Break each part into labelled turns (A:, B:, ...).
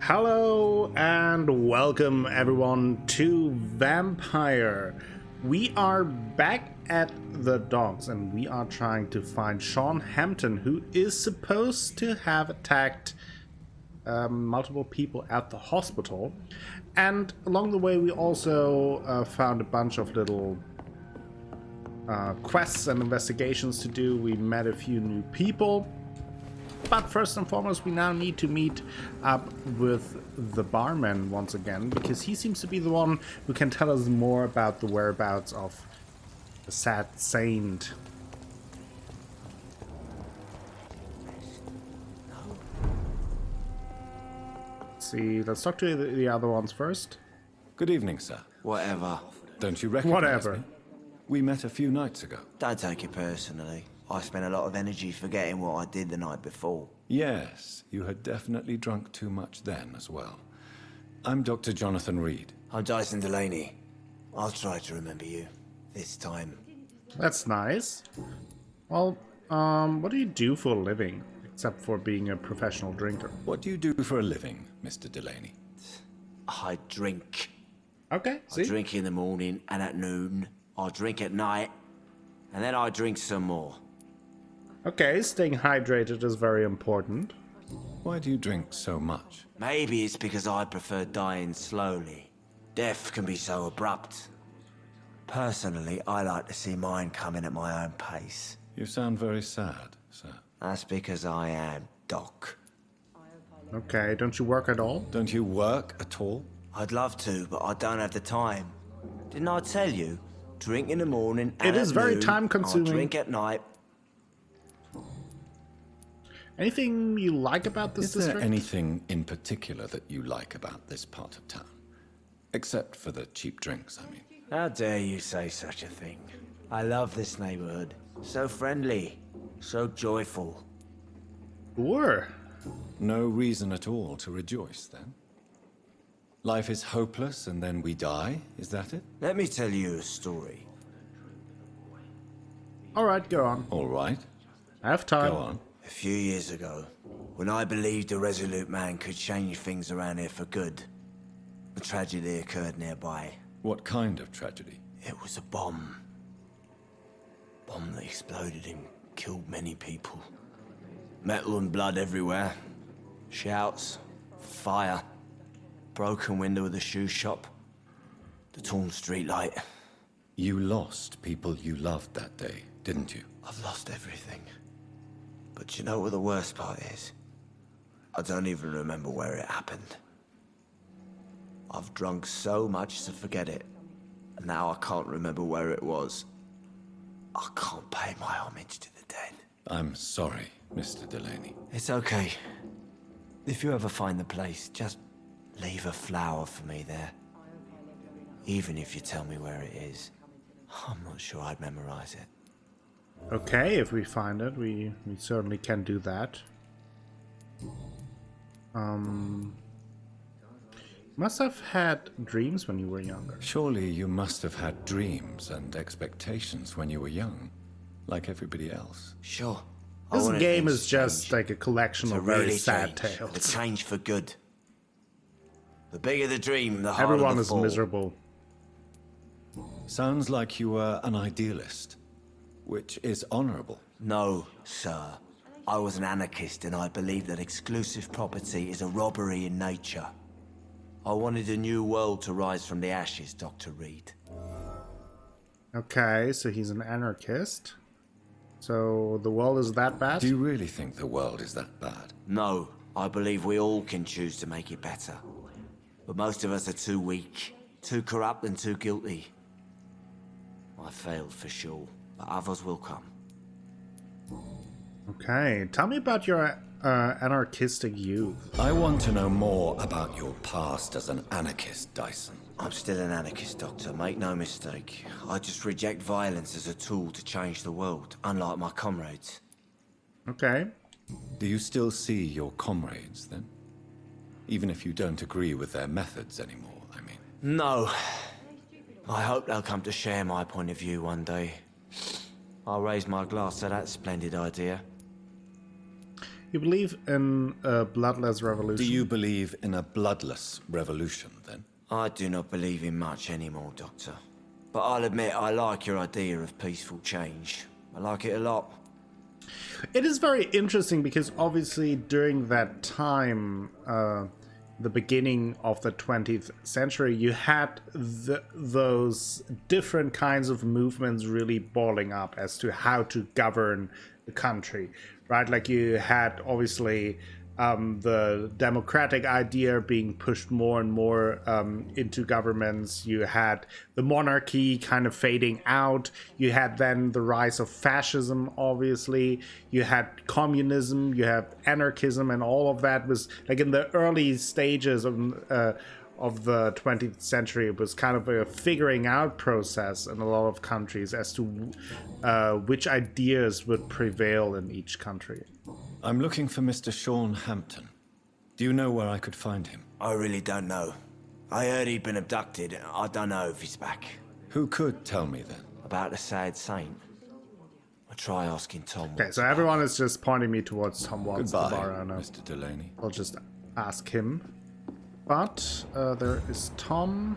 A: Hello and welcome everyone to Vampyr. We are back at the docks and we are trying to find Sean Hampton, who is supposed to have attacked multiple people at the hospital. And along the way we also found a bunch of little quests and investigations to do. We met a few new people. But first and foremost, we now need to meet up with the barman once again, because he seems to be the one who can tell us more about the whereabouts of the sad saint. Let's see, let's talk to the other ones first.
B: Good evening, sir.
C: Whatever.
B: Don't you recognize
A: Whatever.
B: me? We met a few nights ago.
C: Don't take it personally. I spent a lot of energy forgetting what I did the night before.
B: Yes, you had definitely drunk too much then as well. I'm Dr. Jonathan Reid.
C: I'm Dyson Delaney. I'll try to remember you. This time.
A: That's nice. Well, what do you do for a living, except for being a professional drinker?
B: What do you do for a living, Mr. Delaney?
C: I drink.
A: Okay, see?
C: I drink in the morning and at noon. I drink at night. And then I drink some more.
A: Okay, staying hydrated is very important.
B: Why do you drink so much?
C: Maybe it's because I prefer dying slowly. Death can be so abrupt. Personally, I like to see mine coming at my own pace.
B: You sound very sad, sir.
C: That's because I am Doc.
A: Okay, don't you work at all?
B: Don't you work at all?
C: I'd love to, but I don't have the time. Didn't I tell you? Drink in the morning and
A: It is
C: at
A: very
C: noon.
A: time-consuming.
C: I drink at night.
A: Anything you like about this
B: Is there
A: district?
B: anything in particular that you like about this part of town? Except for the cheap drinks, I mean.
C: How dare you say such a thing? I love this neighborhood. So friendly. So joyful.
A: Sure.
B: No reason at all to rejoice, then? Life is hopeless and then we die, is that it?
C: Let me tell you a story.
A: Alright, go on.
B: All right,
A: I have time.
B: go on.
C: A few years ago, when I believed a resolute man could change things around here for good, a tragedy occurred nearby.
B: What kind of tragedy?
C: It was a bomb. Bomb that exploded and killed many people. Metal and blood everywhere. Shouts, fire, broken window of the shoe shop, the torn street light.
B: You lost people you loved that day, didn't you?
C: I've lost everything. But you know what the worst part is? I don't even remember where it happened. I've drunk so much to forget it, and now I can't remember where it was. I can't pay my homage to the dead.
B: I'm sorry, Mr. Delaney.
C: It's okay. If you ever find the place, just leave a flower for me there. Even if you tell me where it is, I'm not sure I'd memorize it.
A: Okay, if we find it, we certainly can do that. Must have had dreams when you were younger.
B: Surely you must have had dreams and expectations when you were young, like everybody else.
C: Sure.
A: This game is just like a collection of very sad
C: The
A: tales.
C: change for good. The bigger the dream, the harder
A: Everyone
C: the
A: is
C: fall.
A: miserable.
B: Sounds like you were an idealist, which is honorable.
C: No, sir. I was an anarchist and I believed that exclusive property is a robbery in nature. I wanted a new world to rise from the ashes, Dr. Reid.
A: Okay, so he's an anarchist. So the world is that bad?
B: Do you really think the world is that bad?
C: No, I believe we all can choose to make it better. But most of us are too weak, too corrupt and too guilty. I failed for sure, but others will come.
A: Okay, tell me about your anarchistic youth.
B: I want to know more about your past as an anarchist, Dyson.
C: I'm still an anarchist, Doctor, make no mistake. I just reject violence as a tool to change the world, unlike my comrades.
A: Okay.
B: Do you still see your comrades, then? Even if you don't agree with their methods anymore, I mean.
C: No. I hope they'll come to share my point of view one day. I'll raise my glass to that splendid idea.
A: You believe in a bloodless revolution?
B: Do you believe in a bloodless revolution, then?
C: I do not believe in much anymore, Doctor. But I'll admit I like your idea of peaceful change. I like it a lot.
A: It is very interesting because obviously during that time, the beginning of the 20th century, you had those different kinds of movements really boiling up as to how to govern the country, right? Like you had obviously the democratic idea being pushed more and more into governments. You had the monarchy kind of fading out. You had then the rise of fascism, obviously. You had communism, you had anarchism, and all of that was like in the early stages of the 20th century. It was kind of a figuring out process in a lot of countries as to which ideas would prevail in each country.
B: I'm looking for Mr. Sean Hampton. Do you know where I could find him?
C: I really don't know. I heard he'd been abducted. I don't know if he's back.
B: Who could tell me then?
C: About the sad saint. I'll try asking Tom.
A: Okay, so everyone is just pointing me towards Tom Watts, the
B: Goodbye,
A: bar owner.
B: Mr. Delaney.
A: I'll just ask him. But there is Tom.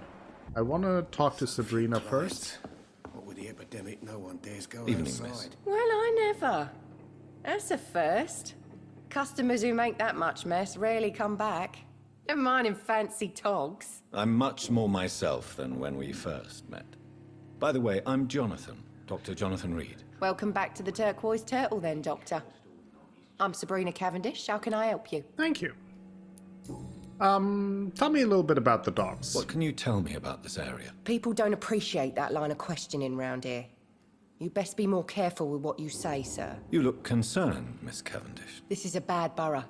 A: I want to talk to Sabrina first.
D: What with the epidemic, no one dares go
B: Evening,
D: outside.
B: miss.
E: Well, I never. That's a first. Customers who make that much mess rarely come back. Never mind in fancy togs.
B: I'm much more myself than when we first met. By the way, I'm Jonathan, Dr. Jonathan Reid.
E: Welcome back to the Turquoise Turtle then, Doctor. I'm Sabrina Cavendish. How can I help you?
A: Thank you. Tell me a little bit about the dogs.
B: What can you tell me about this area?
E: People don't appreciate that line of questioning round here. You best be more careful with what you say, sir.
B: You look concerned, Miss Cavendish.
E: This is a bad borough.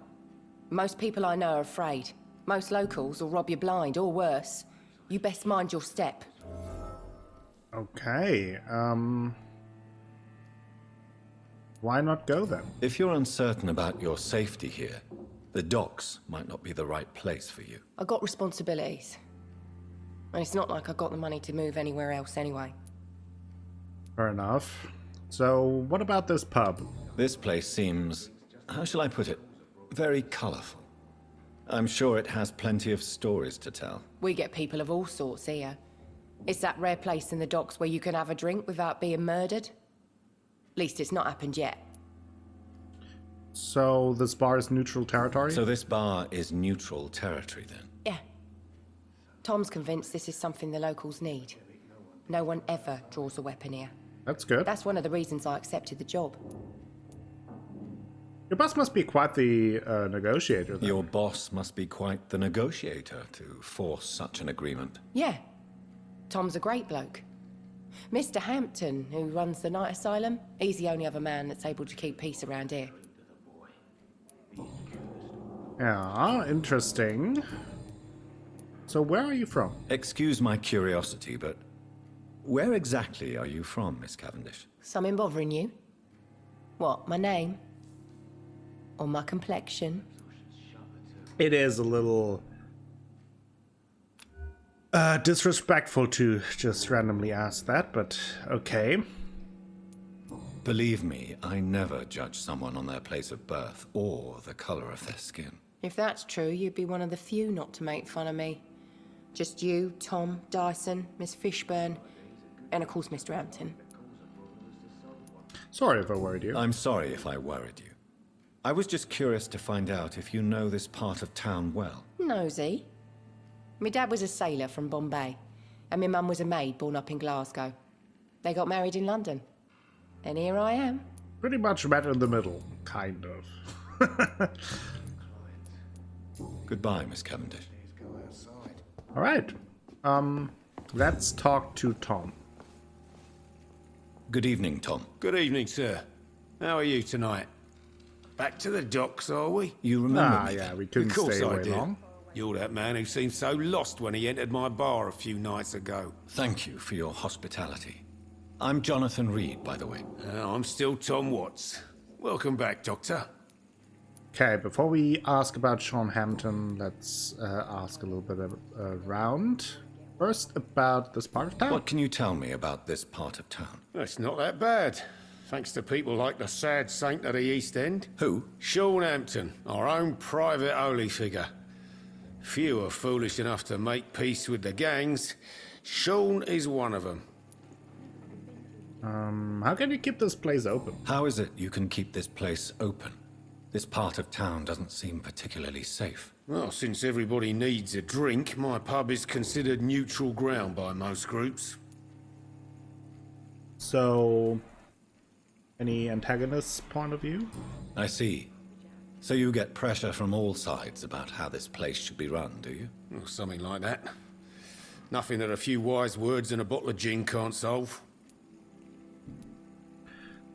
E: Most people I know are afraid. Most locals will rob you blind, or worse. You best mind your step.
A: Okay, why not go then?
B: If you're uncertain about your safety here, the docks might not be the right place for you.
E: I got responsibilities. And it's not like I got the money to move anywhere else anyway.
A: Fair enough. So, what about this pub?
B: This place seems, how shall I put it, very colorful. I'm sure it has plenty of stories to tell.
E: We get people of all sorts here. It's that rare place in the docks where you can have a drink without being murdered. At least it's not happened yet.
A: So, this bar is neutral territory?
B: So this bar is neutral territory then?
E: Yeah. Tom's convinced this is something the locals need. No one ever draws a weapon here.
A: That's good.
E: That's one of the reasons I accepted the job.
A: Your boss must be quite the negotiator then.
B: Your boss must be quite the negotiator to force such an agreement.
E: Yeah. Tom's a great bloke. Mr. Hampton, who runs the night asylum, he's the only other man that's able to keep peace around here.
A: Yeah, interesting. So where are you from?
B: Excuse my curiosity, but where exactly are you from, Miss Cavendish?
E: Something bothering you? What, my name? Or my complexion?
A: It is a little disrespectful to just randomly ask that, but okay.
B: Believe me, I never judge someone on their place of birth or the color of their skin.
E: If that's true, you'd be one of the few not to make fun of me. Just you, Tom, Dyson, Miss Fishburne, and of course Mr. Hampton.
A: Sorry if I worried you.
B: I'm sorry if I worried you. I was just curious to find out if you know this part of town well.
E: Nosy. My dad was a sailor from Bombay, and my mum was a maid born up in Glasgow. They got married in London. And here I am.
A: Pretty much met in the middle, kind of.
B: Goodbye, Miss Cavendish.
A: All right. Let's talk to Tom.
B: Good evening, Tom.
D: Good evening, sir. How are you tonight? Back to the docks, are we?
B: You remember me?
A: Yeah,
B: then?
A: we couldn't
D: Of course
A: stay
D: I
A: away
D: do.
A: long.
D: You're that man who seemed so lost when he entered my bar a few nights ago.
B: Thank you for your hospitality. I'm Jonathan Reid, by the way.
D: I'm still Tom Watts. Welcome back, Doctor.
A: Okay, before we ask about Sean Hampton, let's ask a little bit around. First, about this part of town.
B: What can you tell me about this part of town?
D: It's not that bad. Thanks to people like the sad saint of the East End.
B: Who?
D: Sean Hampton, our own private holy figure. Few are foolish enough to make peace with the gangs. Sean is one of them.
A: How can you keep this place open?
B: How is it you can keep this place open? This part of town doesn't seem particularly safe.
D: Well, since everybody needs a drink, my pub is considered neutral ground by most groups.
A: So, any antagonist's point of view?
B: I see. So you get pressure from all sides about how this place should be run, do you?
D: Or something like that. Nothing that a few wise words and a bottle of gin can't solve.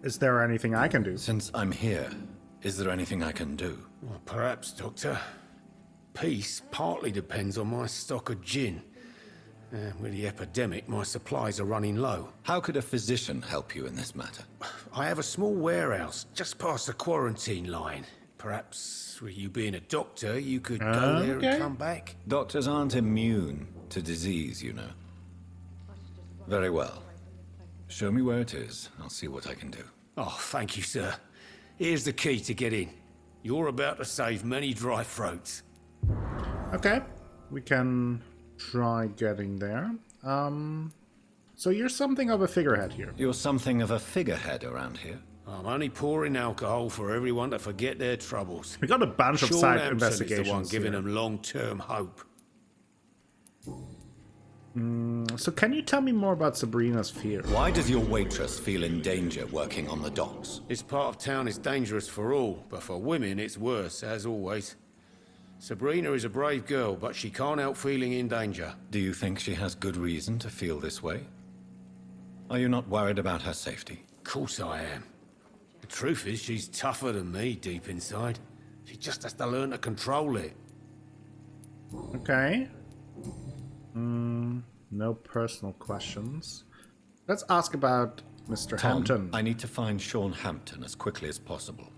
A: Is there anything I can do?
B: Since I'm here, is there anything I can do?
D: Well, perhaps, Doctor. Peace partly depends on my stock of gin. With the epidemic, my supplies are running low.
B: How could a physician help you in this matter?
D: I have a small warehouse just past the quarantine line. Perhaps, with you being a doctor, you could go there and come back?
B: Doctors aren't immune to disease, you know. Very well. Show me where it is. I'll see what I can do.
D: Oh, thank you, sir. Here's the key to get in. You're about to save many dry throats.
A: Okay, we can try getting there. So you're something of a figurehead here.
B: You're something of a figurehead around here.
D: I'm only pouring alcohol for everyone to forget their troubles.
A: We got a bunch of
D: Sean
A: side
D: Hampton
A: investigations
D: is the one giving
A: here.
D: them long-term hope.
A: So can you tell me more about Sabrina's fear?
B: Why does your waitress feel in danger working on the docks?
D: This part of town is dangerous for all, but for women it's worse, as always. Sabrina is a brave girl, but she can't help feeling in danger.
B: Do you think she has good reason to feel this way? Are you not worried about her safety?
D: Of course I am. The truth is, she's tougher than me deep inside. She just has to learn to control it.
A: Okay. No personal questions. Let's ask about Mr.
B: Tom,
A: Hampton.
B: I need to find Sean Hampton as quickly as possible.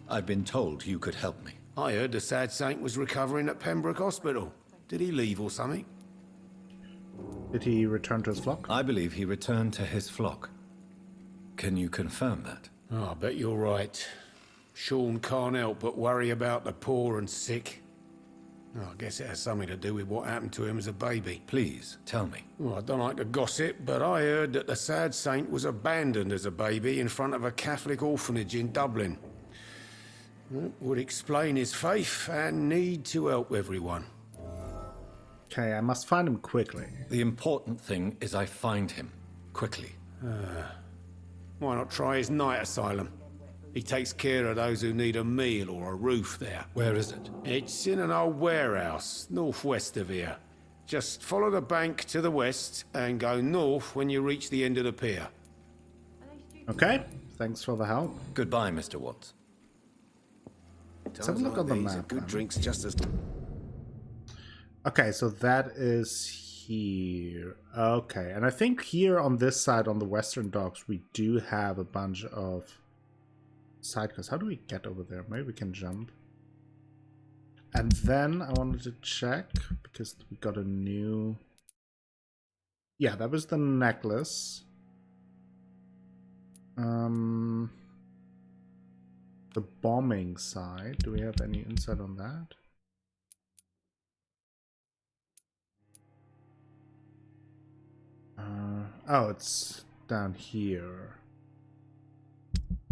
B: I've been told you could help me.
D: I heard the sad saint was recovering at Pembroke Hospital. Did he leave or something?
A: Did he return to his flock?
B: I believe he returned to his flock. Can you confirm that?
D: Oh, I bet you're right. Sean can't help but worry about the poor and sick. Oh, I guess it has something to do with what happened to him as a baby.
B: Please, tell me.
D: Well, I don't like to gossip, but I heard that the sad saint was abandoned as a baby in front of a Catholic orphanage in Dublin. That would explain his faith and need to help everyone.
A: Okay, I must find him quickly.
B: The important thing is I find him. Quickly.
D: Why not try his night asylum? He takes care of those who need a meal or a roof there.
B: Where is it?
D: It's in an old warehouse, northwest of here. Just follow the bank to the west and go north when you reach the end of the pier.
A: Okay, thanks for the help.
B: Goodbye, Mr. Watts.
A: Let's have a look on the map.
D: Good
A: then.
D: drinks just as...
A: Okay, so that is here. Okay, and I think here on this side, on the western docks, we do have a bunch of side quests. How do we get over there? Maybe we can jump. And then I wanted to check, because we got a new... Yeah, that was the necklace. The bombing side. Do we have any insight on that? Oh, it's down here.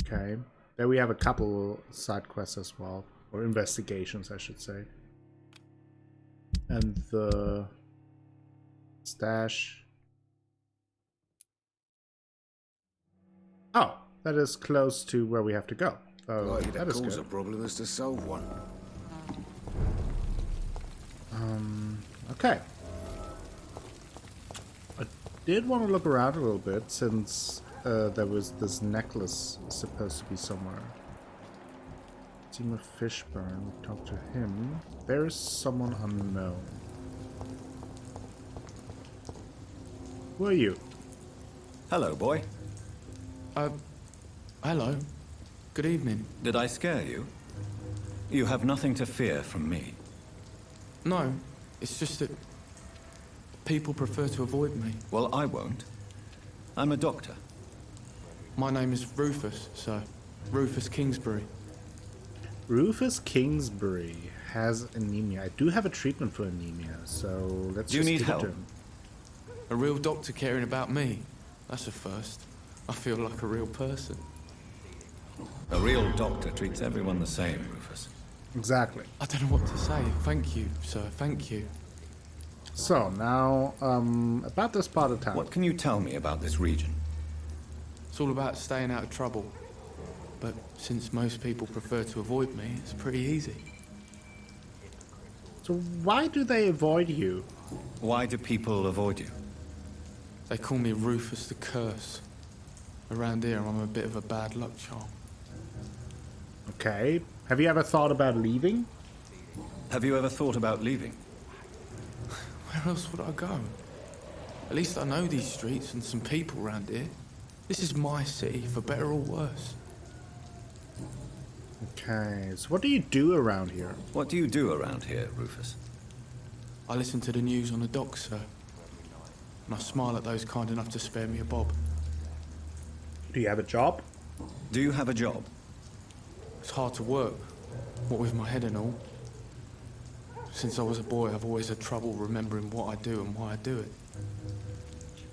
A: Okay. There we have a couple side quests as well. Or investigations, I should say. And the stash. Oh, that is close to where we have to go. Oh, that is good.
D: problem is to solve one.
A: Okay. I did want to look around a little bit since there was this necklace supposed to be somewhere. Team of Fishburne, we talked to him. There is someone unknown. Who are you?
B: Hello, boy.
F: Hello. Good evening.
B: Did I scare you? You have nothing to fear from me.
F: No, it's just that people prefer to avoid me.
B: Well, I won't. I'm a doctor.
F: My name is Rufus, sir. Rufus Kingsbury.
A: Rufus Kingsbury has anemia. I do have a treatment for anemia, so let's
B: Do you
A: just
B: need
A: give it
B: help?
A: to him.
F: A real doctor caring about me. That's a first. I feel like a real person.
B: A real doctor treats everyone the same, Rufus.
A: Exactly.
F: I don't know what to say. Thank you, sir. Thank you.
A: So now, about this part of town.
B: What can you tell me about this region?
F: It's all about staying out of trouble. But since most people prefer to avoid me, it's pretty easy.
A: So why do they avoid you?
B: Why do people avoid you?
F: They call me Rufus the Curse. Around here, I'm a bit of a bad luck charm.
A: Okay. Have you ever thought about leaving?
B: Have you ever thought about leaving?
F: Where else would I go? At least I know these streets and some people around here. This is my city, for better or worse.
A: Okay, so what do you do around here?
B: What do you do around here, Rufus?
F: I listen to the news on the docks, sir. And I smile at those kind enough to spare me a bob.
A: Do you have a job?
B: Do you have a job?
F: It's hard to work, what with my head and all. Since I was a boy, I've always had trouble remembering what I do and why I do it.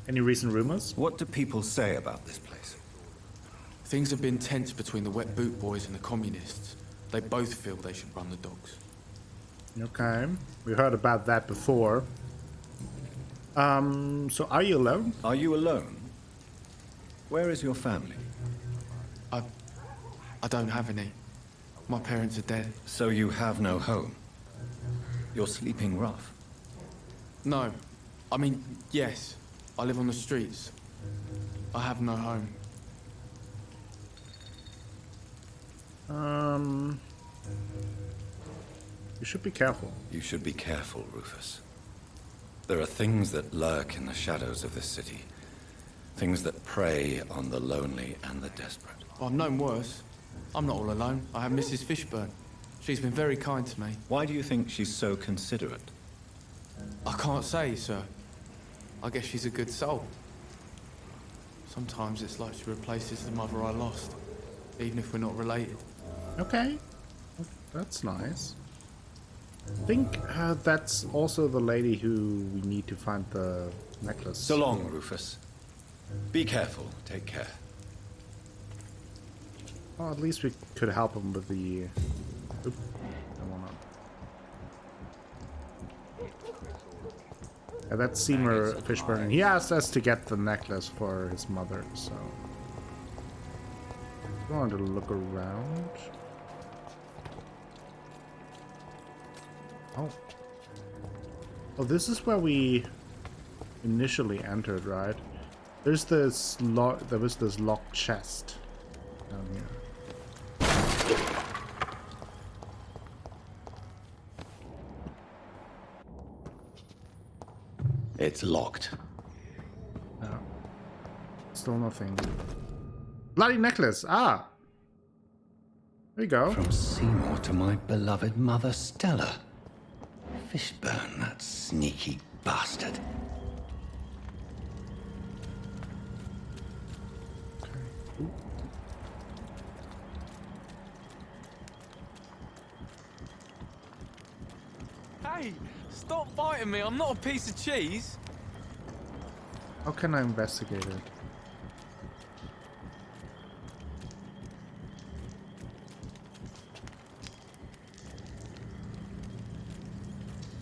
A: Any recent rumors?
B: What do people say about this place?
F: Things have been tense between the wet boot boys and the communists. They both feel they should run the docks.
A: Okay, we heard about that before. So are you alone?
B: Are you alone? Where is your family?
F: I don't have any. My parents are dead.
B: So you have no home. You're sleeping rough.
F: No. I mean, yes. I live on the streets. I have no home.
A: You should be careful.
B: You should be careful, Rufus. There are things that lurk in the shadows of this city. Things that prey on the lonely and the desperate.
F: Well, I've known worse. I'm not all alone. I have Mrs. Fishburne. She's been very kind to me.
B: Why do you think she's so considerate?
F: I can't say, sir. I guess she's a good soul. Sometimes it's like she replaces the mother I lost, even if we're not related.
A: Okay, that's nice. I think that's also the lady who we need to find the necklace.
B: So long, Rufus. Be careful. Take care.
A: Well, at least we could help him with the... Oop, I wanna... Yeah, that's Seymour Fishburne. He asked us to get the necklace for his mother, so... I wanted to look around. Oh. Oh, this is where we initially entered, right? There's this there was this locked chest down here.
B: It's locked.
A: No. Still nothing. Bloody necklace! Ah! There you go.
B: From Seymour to my beloved mother, Stella. Fishburne, that sneaky bastard.
F: Hey, stop biting me. I'm not a piece of cheese.
A: How can I investigate it?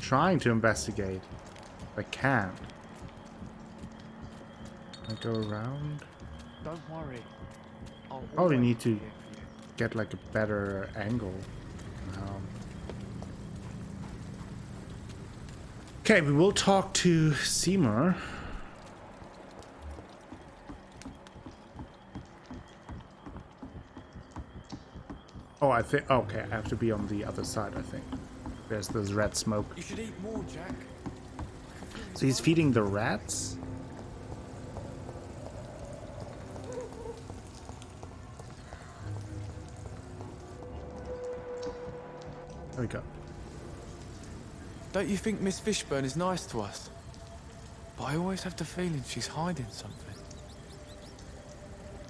A: Trying to investigate. I can't. I go around.
G: Don't worry. I'll
A: Probably
G: always
A: need
G: be
A: to
G: here for you.
A: get like a better angle. Okay, we will talk to Seymour. Oh, I think. Okay, I have to be on the other side, I think. There's this red smoke.
F: You should eat more, Jack.
A: So he's feeding the rats? There we go.
F: Don't you think Miss Fishburne is nice to us? But I always have the feeling she's hiding something.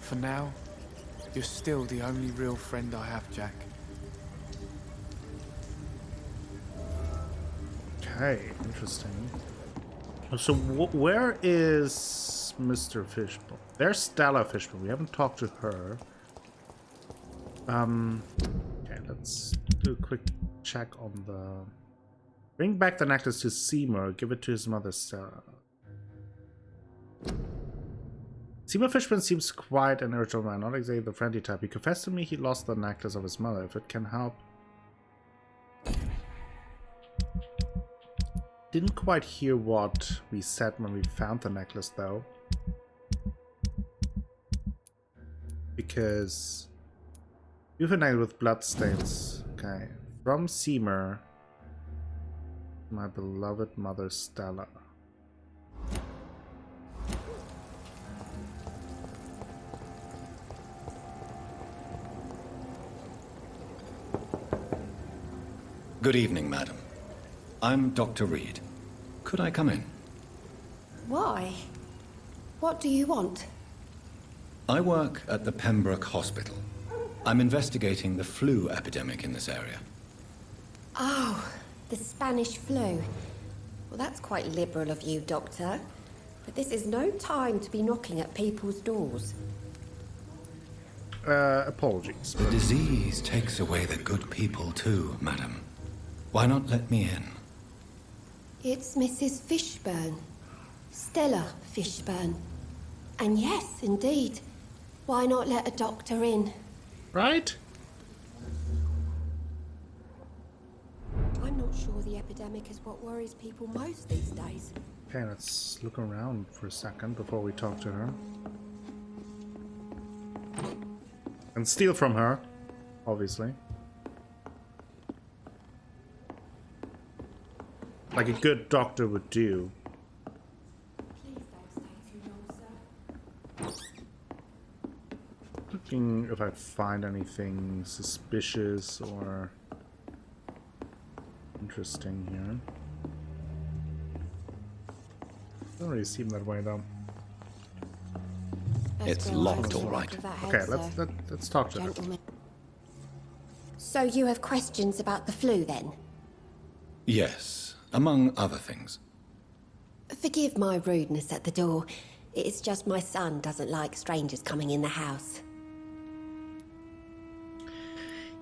F: for now, you're still the only real friend I have, Jack.
A: Okay, interesting. So where is Mr. Fishbone? There's Stella Fishbone. We haven't talked to her. Okay, let's do a quick check on the... Bring back the necklace to Seymour. Give it to his mother, Stella. Seymour Fishburne seems quite an irritable man, not exactly the friendly type. He confessed to me he lost the necklace of his mother. If it can help. Didn't quite hear what we said when we found the necklace, though. Because... United with bloodstains. Okay. From Seymour. My beloved mother, Stella.
B: Good evening, madam. I'm Dr. Reid. Could I come in?
H: Why? What do you want?
B: I work at the Pembroke Hospital. I'm investigating the flu epidemic in this area.
H: Oh, the Spanish flu. Well, that's quite liberal of you, Doctor. But this is no time to be knocking at people's doors.
A: Apologies.
B: The disease takes away the good people too, madam. Why not let me in?
H: It's Mrs. Fishburne. Stella Fishburne. And yes, indeed. Why not let a doctor in?
A: Right?
H: I'm not sure the epidemic is what worries people most these days.
A: Okay, let's look around for a second before we talk to her. And steal from her, obviously. Like a good doctor would do.
H: Please don't stay too long, sir.
A: Looking if I find anything suspicious or interesting here. Doesn't really seem that way though.
B: It's locked, all right.
A: Okay, let's talk to her.
H: So you have questions about the flu then?
B: Yes, among other things.
H: Forgive my rudeness at the door. It's just my son doesn't like strangers coming in the house.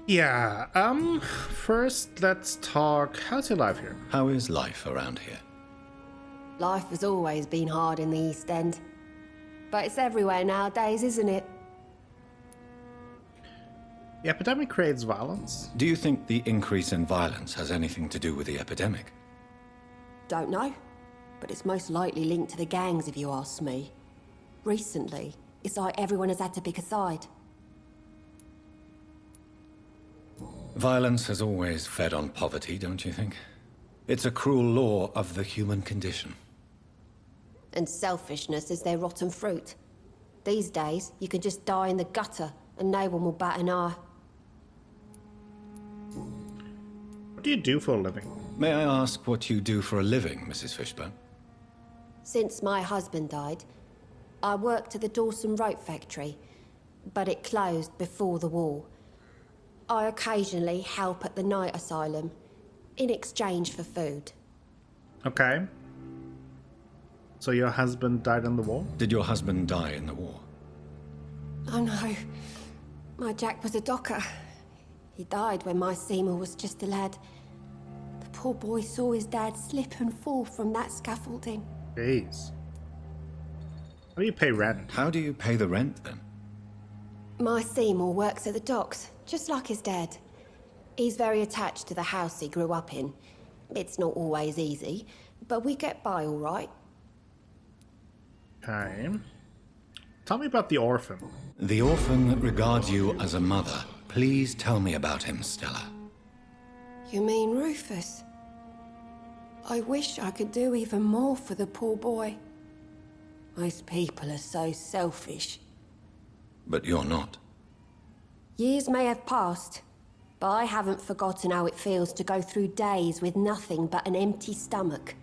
A: Yeah, first let's talk. How's your life here?
B: How is life around here?
H: Life has always been hard in the East End. But it's everywhere nowadays, isn't it?
A: The epidemic creates violence.
B: Do you think the increase in violence has anything to do with the epidemic?
H: Don't know. But it's most likely linked to the gangs, if you ask me. Recently, it's like everyone has had to pick a side.
B: Violence has always fed on poverty, don't you think? It's a cruel law of the human condition.
H: And selfishness is their rotten fruit. These days, you can just die in the gutter and no one will bat an eye.
A: What do you do for a living?
B: May I ask what you do for a living, Mrs. Fishburne?
H: Since my husband died, I worked at the Dawson Rope factory, but it closed before the war. I occasionally help at the night asylum, in exchange for food.
A: Okay. So your husband died in the war?
B: Did your husband die in the war?
H: Oh no, my Jack was a docker. He died when my Seymour was just a lad. The poor boy saw his dad slip and fall from that scaffolding.
A: Jeez. How do you pay rent?
B: How do you pay the rent, then?
H: My Seymour works at the docks, just like his dad. He's very attached to the house he grew up in. It's not always easy, but we get by all right.
A: Okay. Tell me about the orphan.
B: The orphan that regards you as a mother. Please tell me about him, Stella.
H: You mean Rufus? I wish I could do even more for the poor boy. Most people are so selfish.
B: But you're not.
H: Years may have passed, but I haven't forgotten how it feels to go through days with nothing but an empty stomach.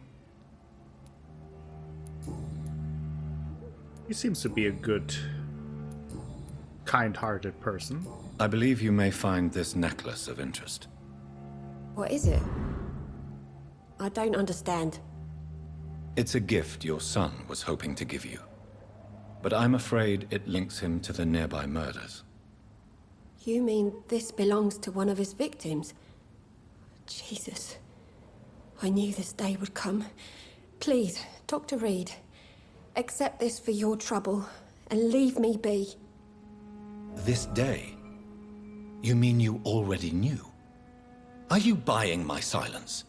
A: He seems to be a good kind-hearted person.
B: I believe you may find this necklace of interest.
H: What is it? I don't understand.
B: It's a gift your son was hoping to give you. But I'm afraid it links him to the nearby murders.
H: You mean this belongs to one of his victims? Jesus. I knew this day would come. Please, Dr. Reid, accept this for your trouble and leave me be.
B: This day? You mean you already knew? Are you buying my silence?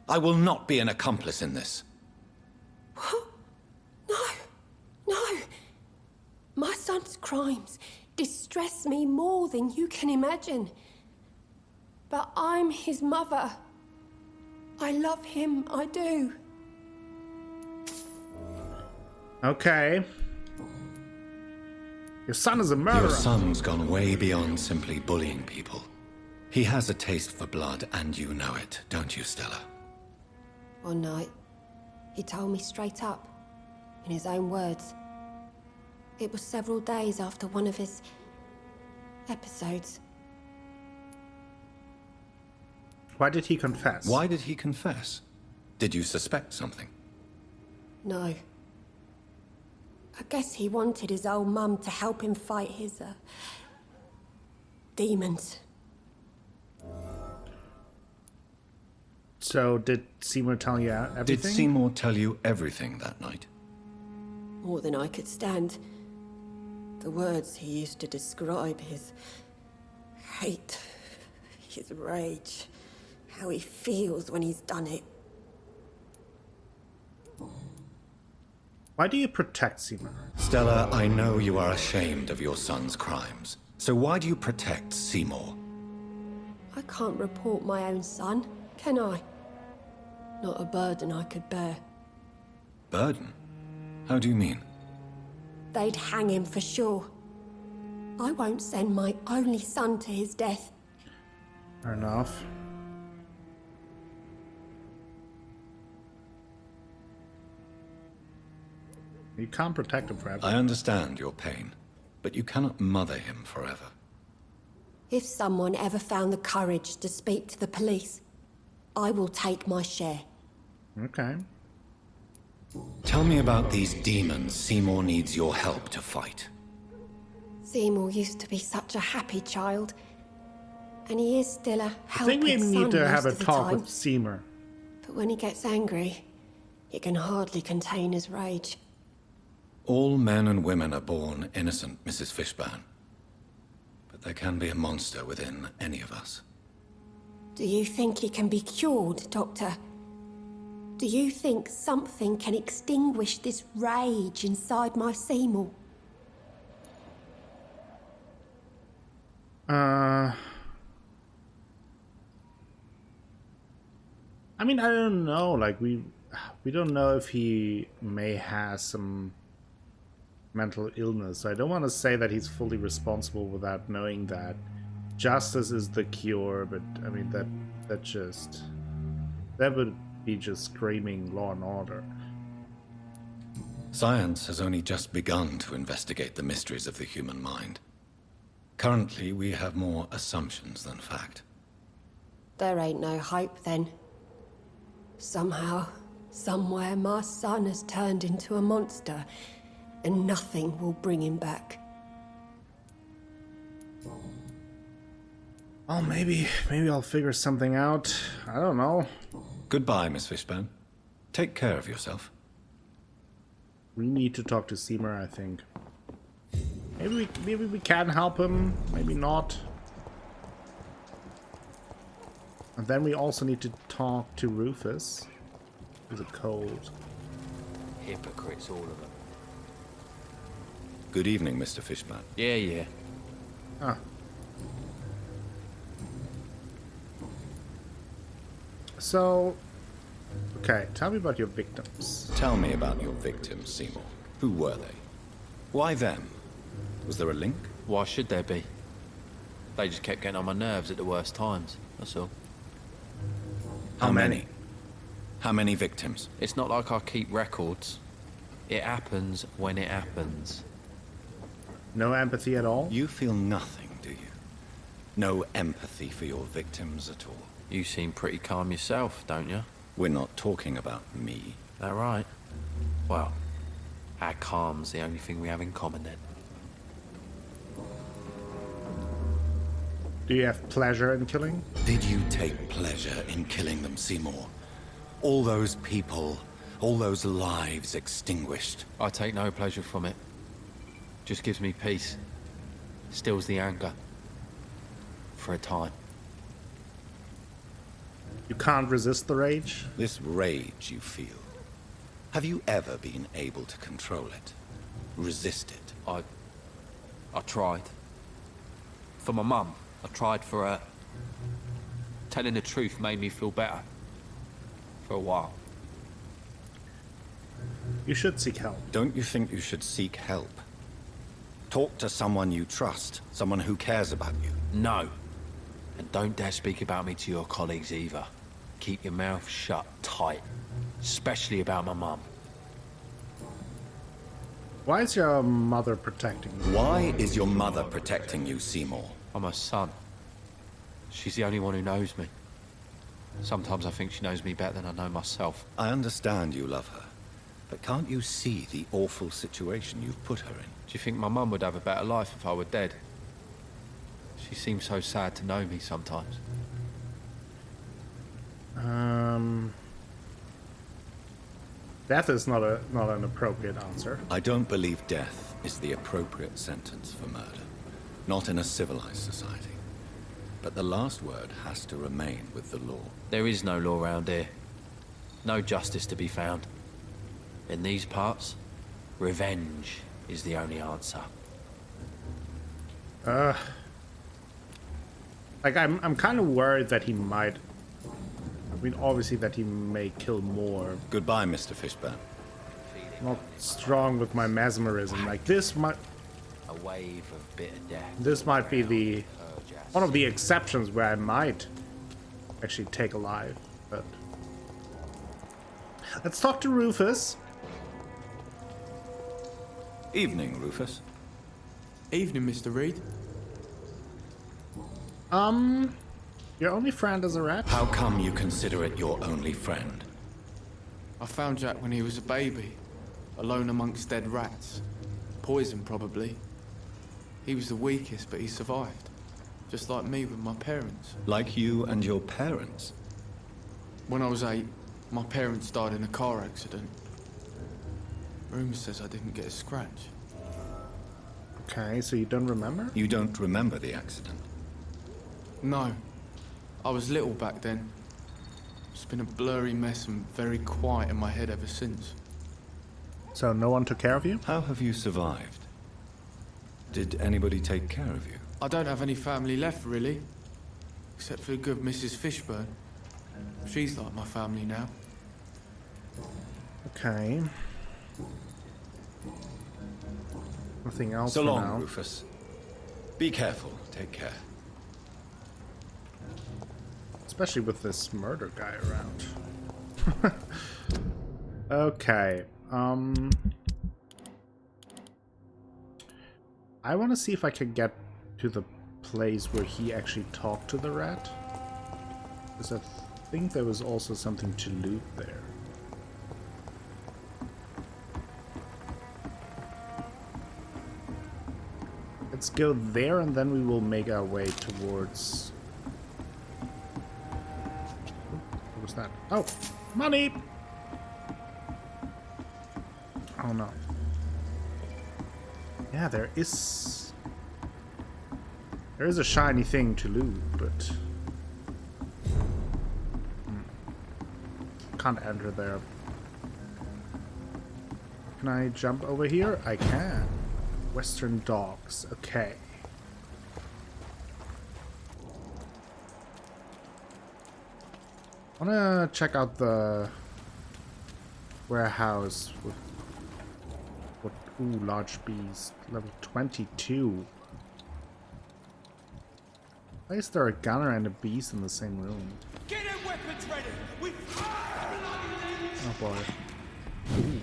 B: I will not be an accomplice in this.
H: What? No. My son's crimes distress me more than you can imagine. But I'm his mother. I love him, I do.
A: Okay. Your son is a murderer.
B: Your son's gone way beyond simply bullying people. He has a taste for blood, and you know it, don't you, Stella?
H: One night, he told me straight up, in his own words. It was several days after one of his episodes.
A: Why did he confess?
B: Why did he confess? Did you suspect something?
H: No. I guess he wanted his old mum to help him fight his, demons.
A: So, did Seymour tell you everything?
B: Did Seymour tell you everything that night?
H: More than I could stand. The words he used to describe his hate, his rage, how he feels when he's done it.
A: Why do you protect Seymour?
B: Stella, I know you are ashamed of your son's crimes. So why do you protect Seymour?
H: I can't report my own son, can I? Not a burden I could bear.
B: Burden? How do you mean?
H: They'd hang him for sure. I won't send my only son to his death.
A: Fair enough. You can't protect him forever.
B: I understand your pain, but you cannot mother him forever.
H: If someone ever found the courage to speak to the police, I will take my share.
A: Okay.
B: Tell me about these demons Seymour needs your help to fight.
H: Seymour used to be such a happy child. And he is still a
A: I
H: helping
A: think we
H: son
A: need to have a
H: most of the
A: talk
H: time.
A: with Seymour.
H: But when he gets angry, he can hardly contain his rage.
B: All men and women are born innocent, Mrs. Fishburne. But there can be a monster within any of us.
H: Do you think he can be cured, Doctor? Do you think something can extinguish this rage inside my Seymour?
A: I mean, I don't know. Like, we don't know if he may have some mental illness. So I don't want to say that he's fully responsible without knowing that justice is the cure. But I mean, that would be just screaming law and order.
B: Science has only just begun to investigate the mysteries of the human mind. Currently, we have more assumptions than fact.
H: There ain't no hope then. Somehow, somewhere, my son has turned into a monster, and nothing will bring him back.
A: Well, maybe I'll figure something out. I don't know.
B: Goodbye, Miss Fishburne. Take care of yourself.
A: We need to talk to Seymour, I think. Maybe we can help him, maybe not. And then we also need to talk to Rufus. He's a cold.
G: Hypocrites, all of them.
B: Good evening, Mr. Fishburne.
G: Yeah.
A: Ah. So, okay, tell me about your victims.
B: Tell me about your victims, Seymour. Who were they? Why them? Was there a link?
G: Why should there be? They just kept getting on my nerves at the worst times, that's all.
B: How many? How many victims?
G: It's not like I keep records. It happens when it happens.
A: No empathy at all?
B: You feel nothing, do you? No empathy for your victims at all?
G: You seem pretty calm yourself, don't you?
B: We're not talking about me.
G: That right? Well, our calm's the only thing we have in common then.
A: Do you have pleasure in killing?
B: Did you take pleasure in killing them, Seymour? All those people, all those lives extinguished.
G: I take no pleasure from it. Just gives me peace. Stills the anger. For a time.
A: You can't resist the rage?
B: This rage you feel, have you ever been able to control it? Resist it?
G: I tried. For my mum. I tried for her. Telling the truth made me feel better. For a while.
A: You should seek help.
B: Don't you think you should seek help? Talk to someone you trust, someone who cares about you.
G: No. And don't dare speak about me to your colleagues either. Keep your mouth shut tight. Especially about my mum.
A: Why is your mother protecting you?
B: Why is your mother protecting you, Seymour?
G: I'm her son. She's the only one who knows me. Sometimes I think she knows me better than I know myself.
B: I understand you love her, but can't you see the awful situation you've put her in?
G: Do you think my mum would have a better life if I were dead? She seems so sad to know me sometimes.
A: Death is not an appropriate answer.
B: I don't believe death is the appropriate sentence for murder. Not in a civilized society. But the last word has to remain with the law.
G: There is no law around here. No justice to be found. In these parts, revenge is the only answer.
A: Like, I'm kind of worried that he might... I mean, obviously that he may kill more.
B: Goodbye, Mr. Fishburne.
A: Not strong with my mesmerism. Like, this might...
G: A wave of bitter death.
A: This might be the... one of the exceptions where I might actually take a life, but... Let's talk to Rufus.
B: Evening, Rufus.
F: Evening, Mr. Reid.
A: Your only friend is a rat?
B: How come you consider it your only friend?
F: I found Jack when he was a baby, alone amongst dead rats. Poison, probably. He was the weakest, but he survived. Just like me with my parents.
B: Like you and your parents?
F: When I was 8, my parents died in a car accident. Rumour says I didn't get a scratch.
A: Okay, so you don't remember?
B: You don't remember the accident?
F: No. I was little back then. It's been a blurry mess and very quiet in my head ever since.
A: So no one took care of you?
B: How have you survived? Did anybody take care of you?
F: I don't have any family left, really. Except for the good Mrs. Fishburne. She's like my family now.
A: Okay. Nothing else
B: So
A: for
B: long,
A: now.
B: Rufus. Be careful. Take care.
A: Especially with this murder guy around. Okay. I want to see if I can get to the place where he actually talked to the rat. Because I think there was also something to loot there. Let's go there and then we will make our way towards... What was that? Oh! Money! Oh no. Yeah, there is a shiny thing to loot, but... Can't enter there. Can I jump over here? I can. Western dogs. Okay. I wanna check out the warehouse with what? Ooh, large bees. Level 22. Why is there a gunner and a beast in the same room?
I: Get their weapons ready! We
A: Oh boy. Ooh.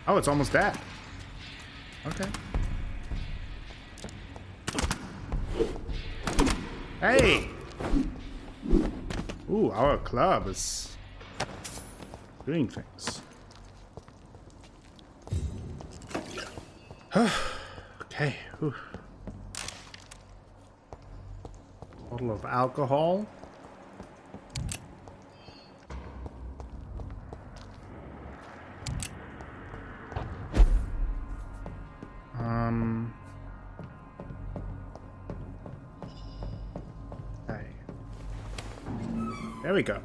A: Oh, it's almost dead. Okay. Hey! Ooh, our club is doing things. Okay. Whew. Bottle of alcohol. Okay. There we go.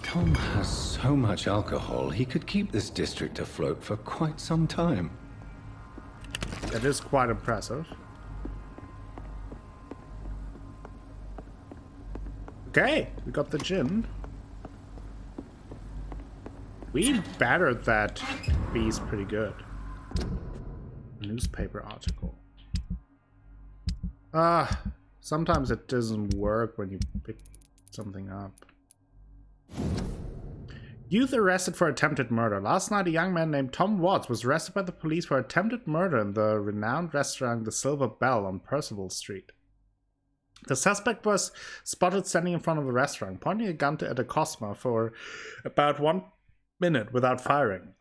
B: Tom has so much alcohol, he could keep this district afloat for quite some time.
A: That is quite impressive. Okay, we got the gin. We battered that beast pretty good. Newspaper article. Sometimes it doesn't work when you pick something up. Youth arrested for attempted murder. Last night, a young man named Tom Watts was arrested by the police for attempted murder in the renowned restaurant The Silver Bell on Percival Street. The suspect was spotted standing in front of the restaurant, pointing a gun at a customer for about 1 minute without firing.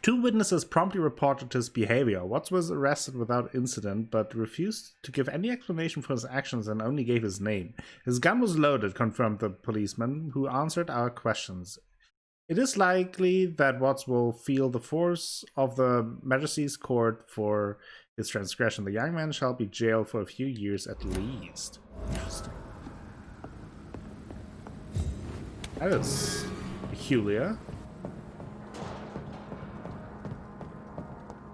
A: 2 witnesses promptly reported his behavior. Watts was arrested without incident, but refused to give any explanation for his actions and only gave his name. His gun was loaded, confirmed the policeman, who answered our questions. It is likely that Watts will feel the force of the Majesty's court for his transgression. The young man shall be jailed for a few years at least. Interesting. That is peculiar.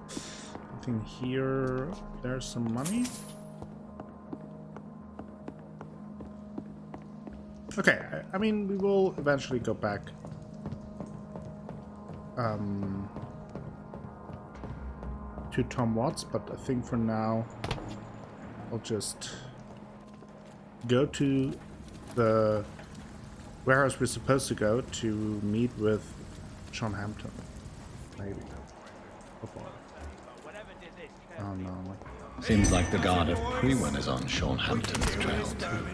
A: I think here there's some money. Okay, I mean, we will eventually go back. To Tom Watts, but I think for now I'll just go to the warehouse we're supposed to go to meet with Sean Hampton. Maybe. Hopefully. Oh no.
B: Seems like the guard of Prewen is on Sean Hampton's trail too.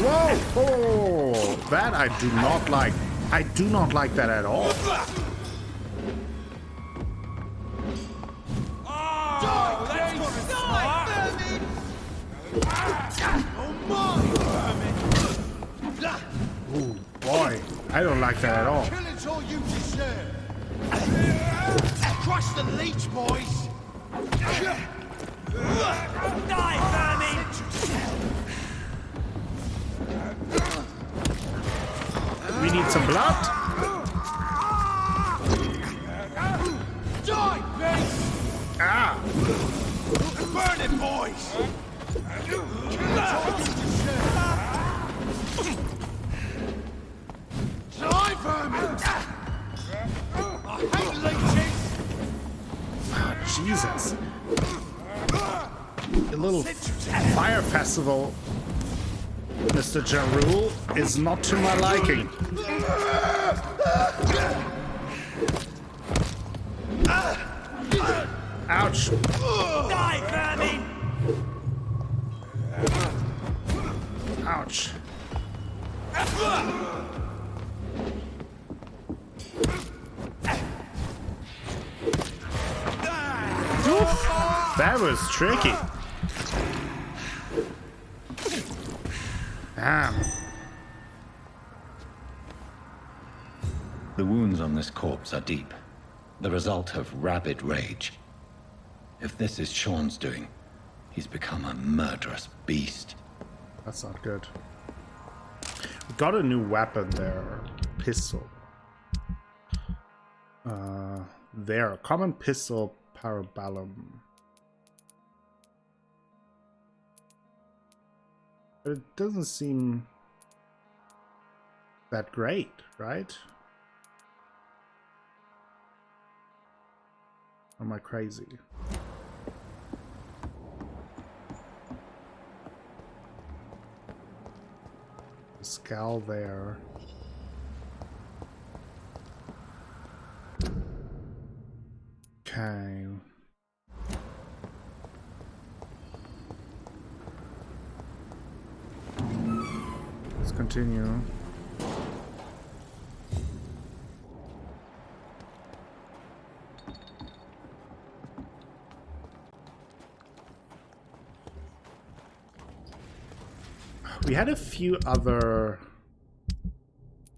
A: Whoa! Oh, that I do not like. I do not like that at all. Ooh, boy, I don't like that at all.
I: Killing's all you deserve. Crush the leech, boys. Die, vermin!
A: We need some blood.
I: Die, beast!
A: Ah!
I: Burn it, boys! Killing's all you deserve. Die, vermin! I hate leeches!
A: Oh, Jesus. A little fire festival, Mr. Jarul, is not to my liking. Ouch.
I: Die, vermin!
A: Ouch. Oof. That was tricky. Damn.
B: The wounds on this corpse are deep, the result of rabid rage. If this is Sean's doing, he's become a murderous beast.
A: That's not good. We got a new weapon there. Pistol. There. Common pistol, parabellum. But it doesn't seem that great, right? Or am I crazy? Skal there. Okay. Let's continue. We had a few other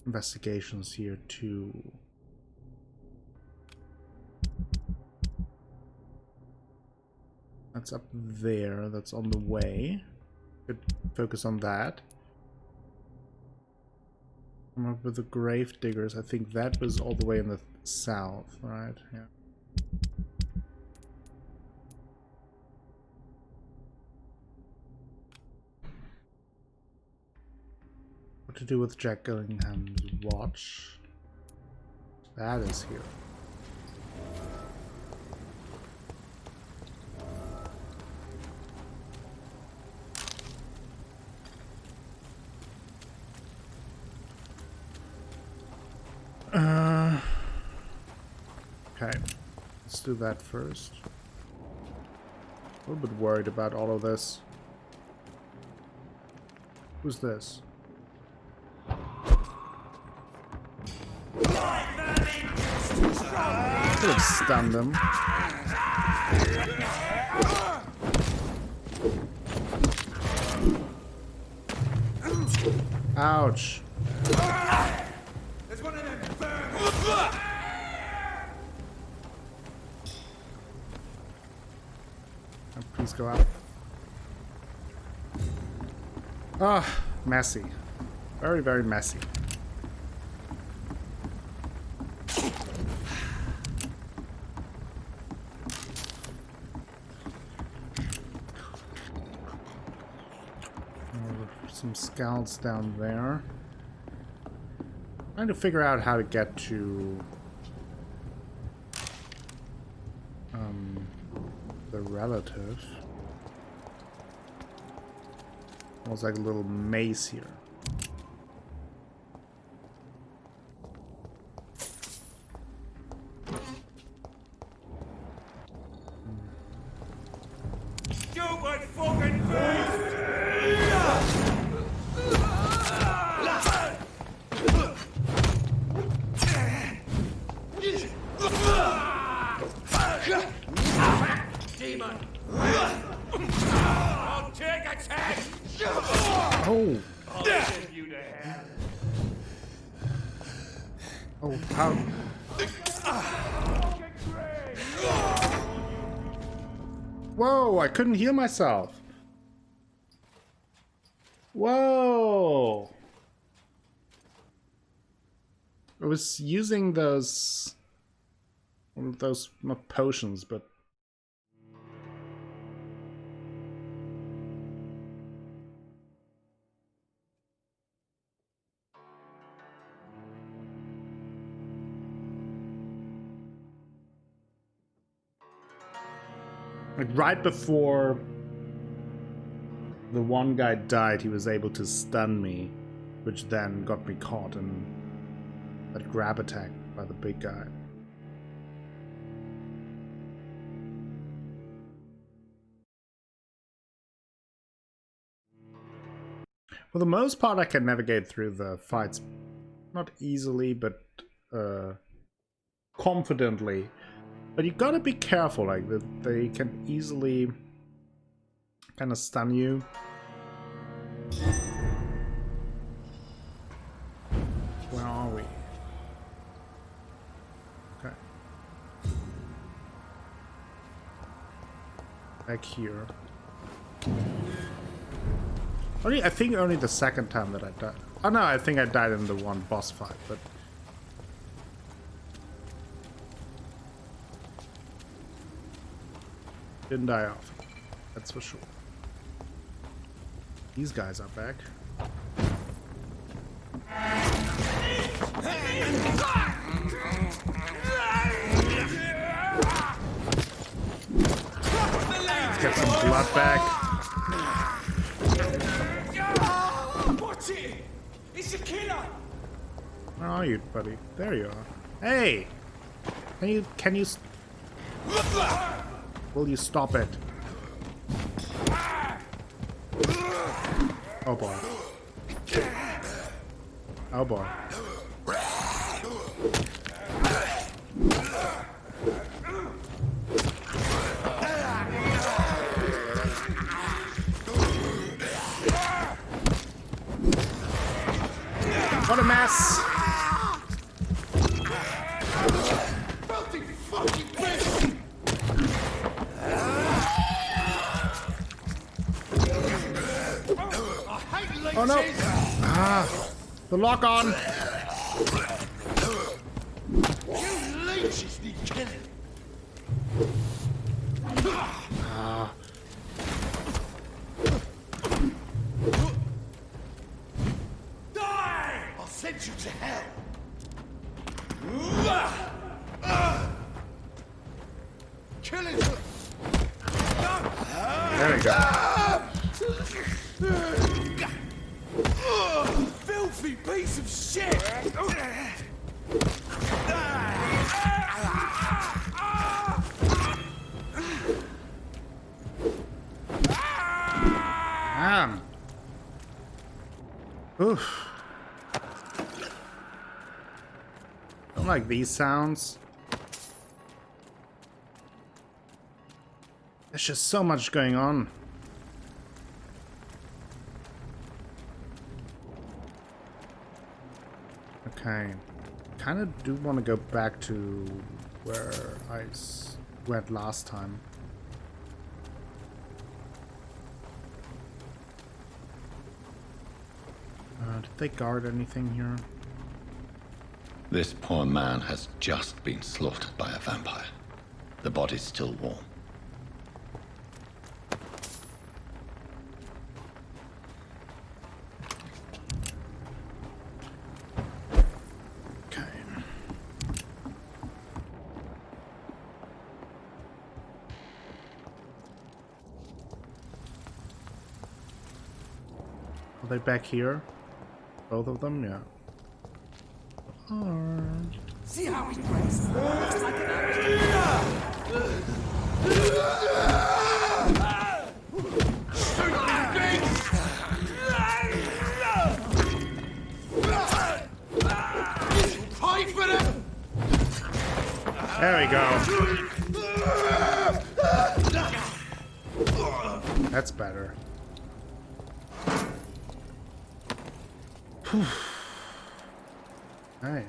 A: investigations here too. That's up there, that's on the way. Could focus on that. Come up with the grave diggers. I think that was all the way in the south, right? Yeah. What to do with Jack Gillingham's watch? That is here. Okay, let's do that first. A little bit worried about all of this. Who's this? Could have stunned him. Ouch.
I: There's one of them.
A: Oh, please go out. Ah, messy. Very, very messy. Some skals down there. Trying to figure out how to get to the relative. Almost like a little maze here.
I: Stupid fucking beast! Demon! I'll take a test!
A: Oh!
I: I'll give you the hand.
A: Oh, how? Whoa, I couldn't heal myself. Whoa. I was using those not potions, but like right before the one guy died, he was able to stun me, which then got me caught in that grab attack by the big guy. For the most part, I can navigate through the fights, not easily, but confidently. But you gotta be careful, like they can easily kind of stun you. Where are we? Okay. Back here. I think only the second time that I died. Oh no, I think I died in the one boss fight, but didn't die off. That's for sure. These guys are back. Let's get some blood back.
I: He's a killer!
A: Where are you, buddy? There you are. Hey! Can you will you stop it? Oh boy. Oh boy. What a mess! Oh no! Ah, the lock on.
I: You leeches need killing!
A: Ah.
I: Die! I'll send you to hell! Kill it!
A: There we go.
I: Filthy piece of shit!
A: Damn. Oof. Don't like these sounds. There's just so much going on. Okay. Kind of do want to go back to where I went last time. Did they guard anything here?
B: This poor man has just been slaughtered by a vampire. The body's still warm.
A: Okay. Are they back here? Both of them? Yeah.
I: See how he breaks? Looks like
A: There we go. That's better. Whew. Hey.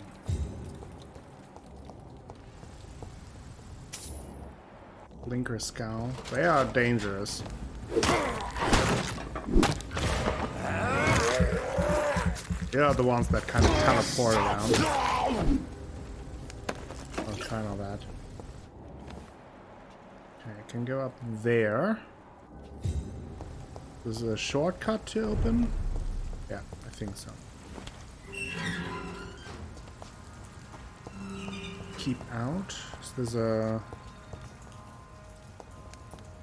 A: Blinker scowl. They are dangerous. They are the ones that kind of teleport around. I'll try all that. Okay, I can go up there. This is a shortcut to open? Yeah, I think so. Keep out. Is this a...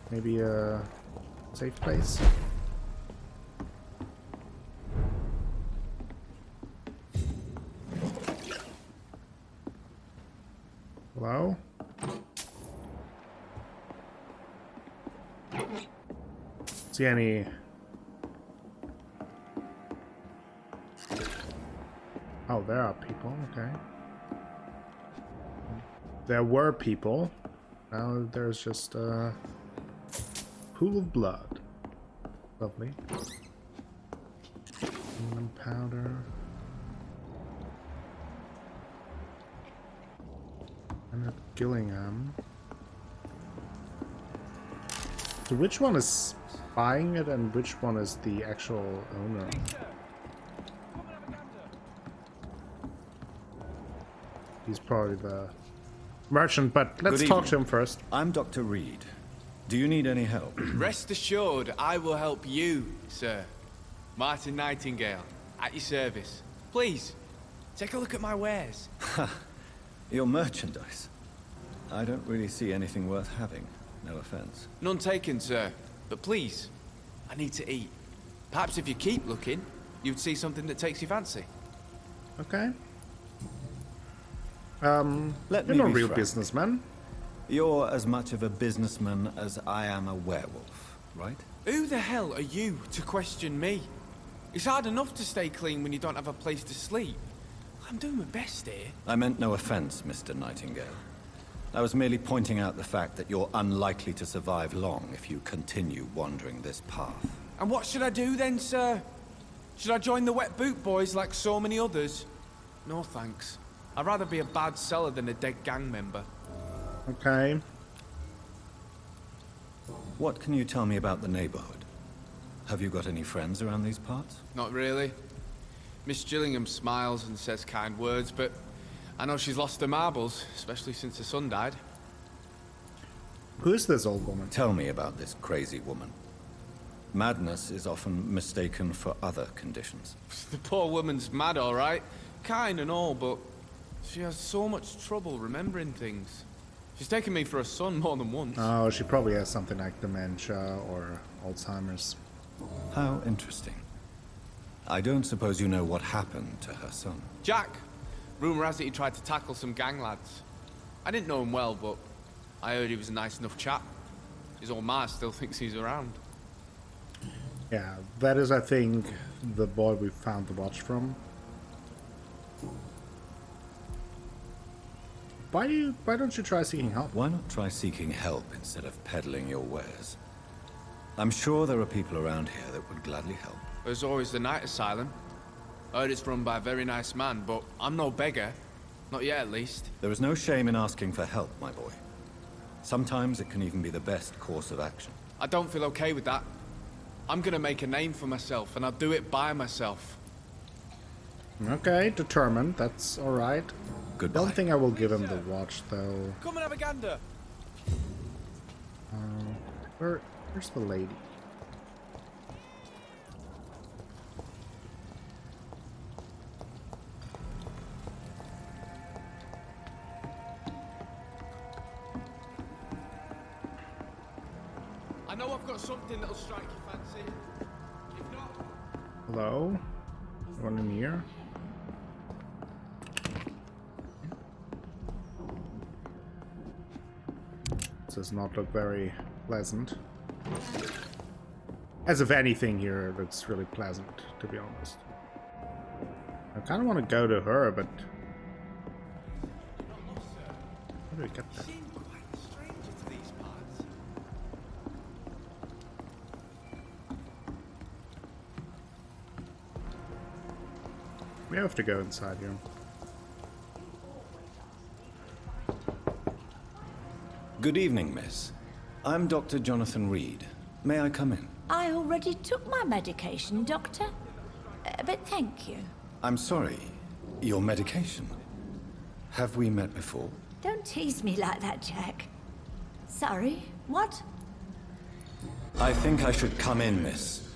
A: maybe a safe place? Hello? See any... Oh, there are people, okay. There were people. Now there's just a pool of blood. Lovely. Gunpowder. And at Gillingham. So which one is buying it and which one is the actual owner? He's probably the merchant, but let's talk to him first.
B: I'm Dr. Reid. Do you need any help?
F: Rest assured, I will help you, sir. Martin Nightingale, at your service. Please, take a look at my wares.
B: Your merchandise. I don't really see anything worth having. No offense.
F: None taken, sir. But please, I need to eat. Perhaps if you keep looking, you'd see something that takes your fancy.
A: Okay.
B: Let
A: You're
B: me
A: no
B: be
A: real
B: frank.
A: businessman.
B: You're as much of a businessman as I am a werewolf, right?
F: Who the hell are you to question me? It's hard enough to stay clean when you don't have a place to sleep. I'm doing my best here.
B: I meant no offense, Mr. Nightingale. I was merely pointing out the fact that you're unlikely to survive long if you continue wandering this path.
F: And what should I do then, sir? Should I join the Wet Boot Boys like so many others? No thanks. I'd rather be a bad seller than a dead gang member.
A: Okay.
B: What can you tell me about the neighborhood? Have you got any friends around these parts?
F: Not really. Miss Gillingham smiles and says kind words, but I know she's lost her marbles, especially since her son died.
A: Who is this old woman?
B: Tell me about this crazy woman. Madness is often mistaken for other conditions.
F: The poor woman's mad, all right. Kind and all, but she has so much trouble remembering things. She's taken me for a son more than once.
A: Oh, she probably has something like dementia or Alzheimer's.
B: How interesting. I don't suppose you know what happened to her son.
F: Jack. Rumor has it he tried to tackle some gang lads. I didn't know him well, but I heard he was a nice enough chap. His old ma still thinks he's around.
A: Yeah, that is, I think, the boy we found the watch from. Why don't you try seeking help?
B: Why not try seeking help instead of peddling your wares? I'm sure there are people around here that would gladly help.
F: There's always the night asylum. I heard it's run by a very nice man, but I'm no beggar. Not yet, at least.
B: There is no shame in asking for help, my boy. Sometimes it can even be the best course of action.
F: I don't feel okay with that. I'm gonna make a name for myself, and I'll do it by myself.
A: Okay, determined. That's alright.
B: Goodbye.
A: Don't think I will give him the watch, though.
F: Come and have a gander.
A: Where's the lady?
F: I know I've got something that'll strike your fancy. If not...
A: Hello? Anyone in here? This does not look very pleasant. As if anything here looks really pleasant, to be honest. I kind of want to go to her, but... How do we get there?
F: seem quite a stranger to these parts.
A: We have to go inside here.
B: Good evening, miss. I'm Dr. Jonathan Reid. May I come in?
J: I already took my medication, Doctor. But thank you.
B: I'm sorry. Your medication? Have we met before?
J: Don't tease me like that, Jack. Sorry, what?
B: I think I should come in, miss.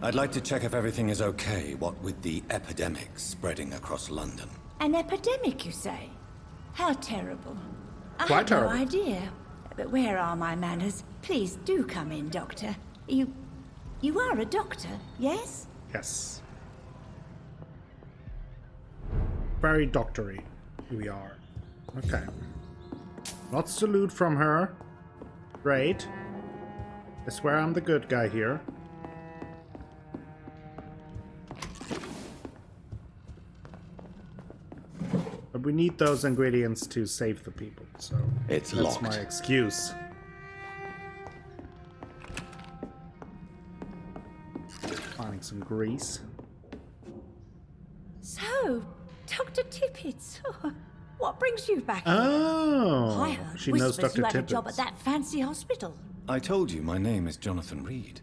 B: I'd like to check if everything is okay, what with the epidemic spreading across London.
J: An epidemic, you say? How terrible. I
A: Quite
J: had
A: terrible.
J: no idea. But where are my manners? Please do come in, Doctor. You are a doctor, yes?
A: Yes. Very doctory. Here we are. Okay. Lots to loot from her. Great. I swear I'm the good guy here. But we need those ingredients to save the people, so
B: It's
A: that's
B: locked.
A: my excuse. Finding some grease.
J: So, Dr. Tippett, what brings you back?
A: Oh,
J: I heard
A: she knows
J: whispers
A: Dr.
J: you had a job
A: Tippett.
J: at that fancy hospital.
B: I told you my name is Jonathan Reid.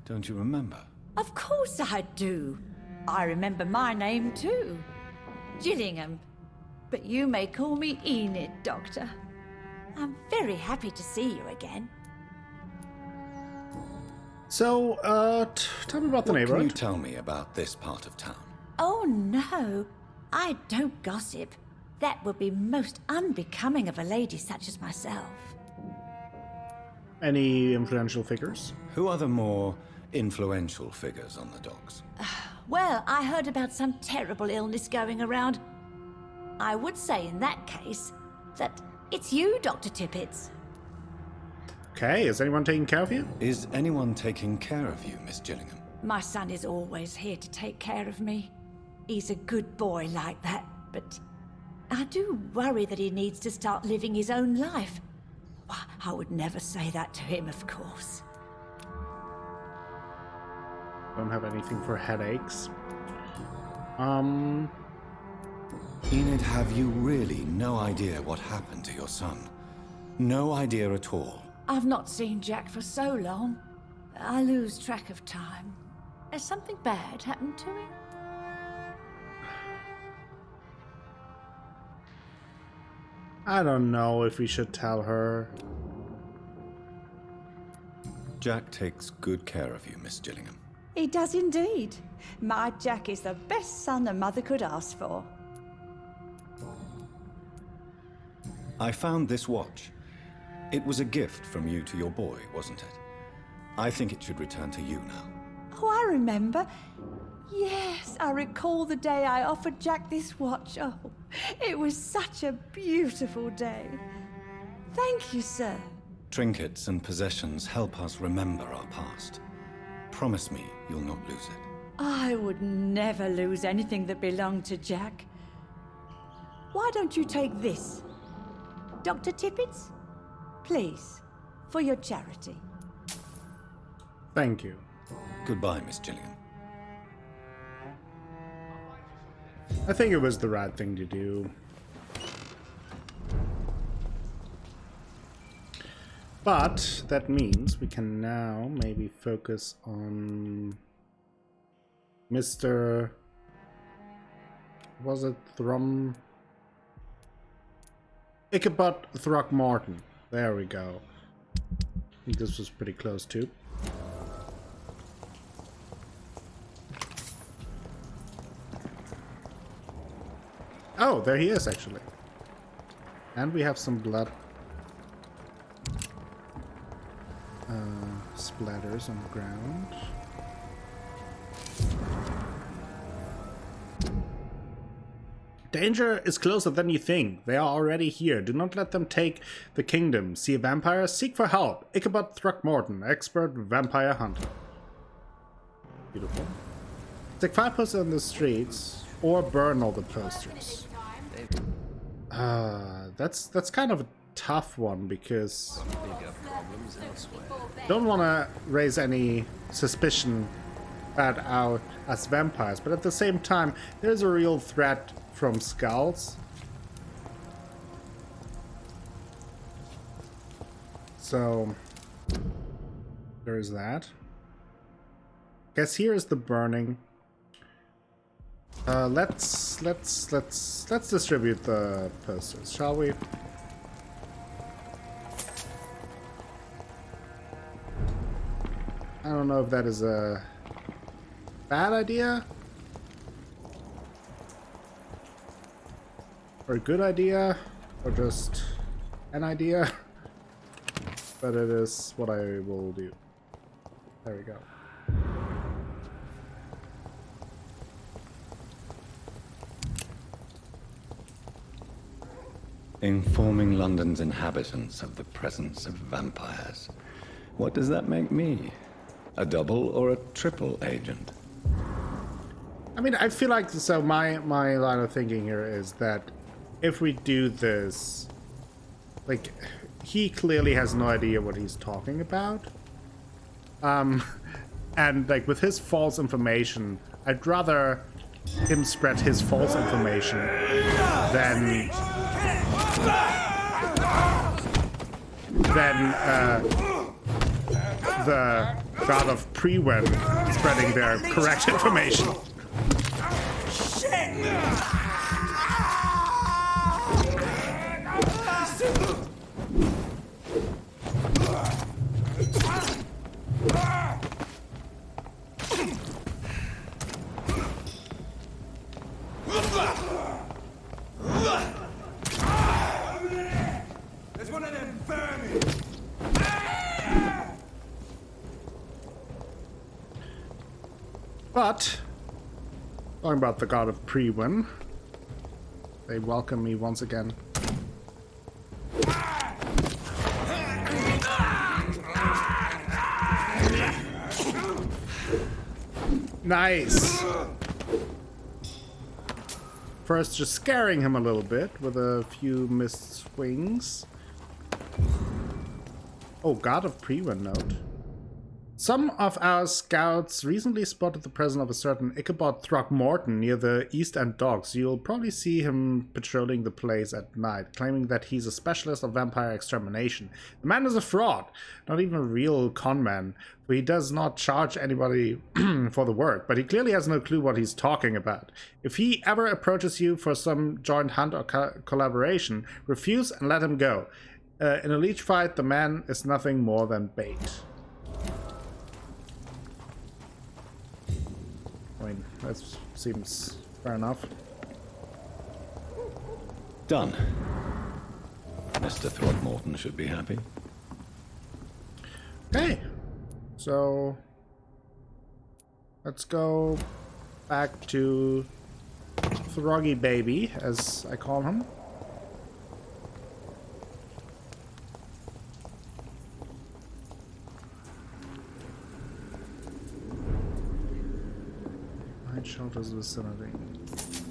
B: Don't you remember?
J: Of course I do. I remember my name too. Gillingham. But you may call me Enid, Doctor. I'm very happy to see you again.
A: So, tell me about the
B: What can you
A: neighborhood.
B: tell me about this part of town?
J: Oh no, I don't gossip. That would be most unbecoming of a lady such as myself.
A: Any influential figures?
B: Who are the more influential figures on the docks?
J: well, I heard about some terrible illness going around. I would say in that case that it's you, Dr. Tippets.
A: Okay, is anyone taking care of you?
B: Is anyone taking care of you, Miss Gillingham?
J: My son is always here to take care of me. He's a good boy like that, but I do worry that he needs to start living his own life. Why, I would never say that to him, of course.
A: Don't have anything for headaches.
B: Enid, have you really no idea what happened to your son? No idea at all?
J: I've not seen Jack for so long. I lose track of time. Has something bad happened to him?
A: I don't know if we should tell her.
B: Jack takes good care of you, Miss Gillingham.
J: He does indeed. My Jack is the best son a mother could ask for.
B: I found this watch. It was a gift from you to your boy, wasn't it? I think it should return to you now.
J: Oh, I remember. Yes, I recall the day I offered Jack this watch. Oh, it was such a beautiful day. Thank you, sir.
B: Trinkets and possessions help us remember our past. Promise me you'll not lose it.
J: I would never lose anything that belonged to Jack. Why don't you take this? Dr. Tippets? Please, for your charity.
A: Thank you.
B: Goodbye, Miss Gillingham.
A: I think it was the right thing to do. But that means we can now maybe focus on Mr. Was it Ichabod Throckmorton. There we go. I think this was pretty close too. Oh, there he is actually. And we have some blood splatters on the ground. Danger is closer than you think. They are already here. Do not let them take the kingdom. See a vampire? Seek for help. Ichabod Throckmorton, expert vampire hunter. Beautiful. Take 5 posters on the streets or burn all the posters. That's kind of a tough one because don't want to raise any suspicion about us vampires, but at the same time, there's a real threat from skals. So there is that. Guess here is the burning. Let's distribute the posters, shall we? I don't know if that is a bad idea or a good idea or just an idea, but it is what I will do. There we go.
B: Informing London's inhabitants of the presence of vampires. What does that make me? A double or a triple agent?
A: I mean, I feel like, so my line of thinking here is that if we do this, like, he clearly has no idea what he's talking about. And like with his false information, I'd rather him spread his false information than the god of Prewen spreading their correct information.
I: There's one of them vermin.
A: But Talking about the god of Priwen. They welcome me once again. Nice! First just scaring him a little bit with a few missed swings. Oh, God of Priwen note. Some of our scouts recently spotted the presence of a certain Ichabod Throckmorton near the East End Docks. You'll probably see him patrolling the place at night, claiming that he's a specialist of vampire extermination. The man is a fraud, not even a real conman, for he does not charge anybody for the work, but he clearly has no clue what he's talking about. If he ever approaches you for some joint hunt or collaboration, refuse and let him go. In a leech fight, the man is nothing more than bait. I mean, that seems fair enough.
B: Done. Mr. Throckmorton should be happy.
A: Okay, so let's go back to Throggy Baby, as I call him. Shelters vicinity.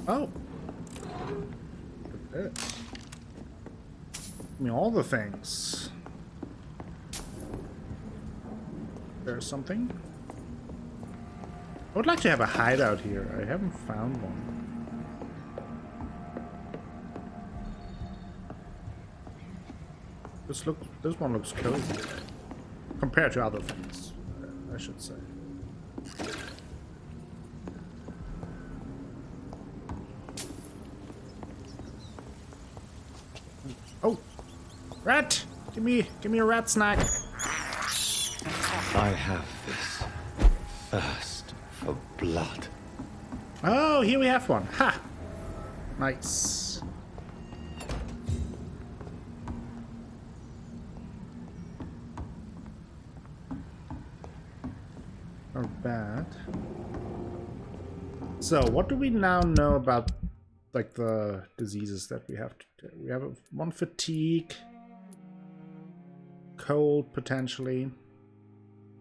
A: Oh! Look at this. Give me all the things. There's something. I would like to have a hideout here. I haven't found one. This one looks cozy. Compared to other things, I should say. Oh, rat! Give me a rat snack.
B: I have this thirst for blood.
A: Oh, here we have one. Ha! Nice. Not bad. So, what do we now know about, like, the diseases that we have to do? We have one fatigue, cold potentially,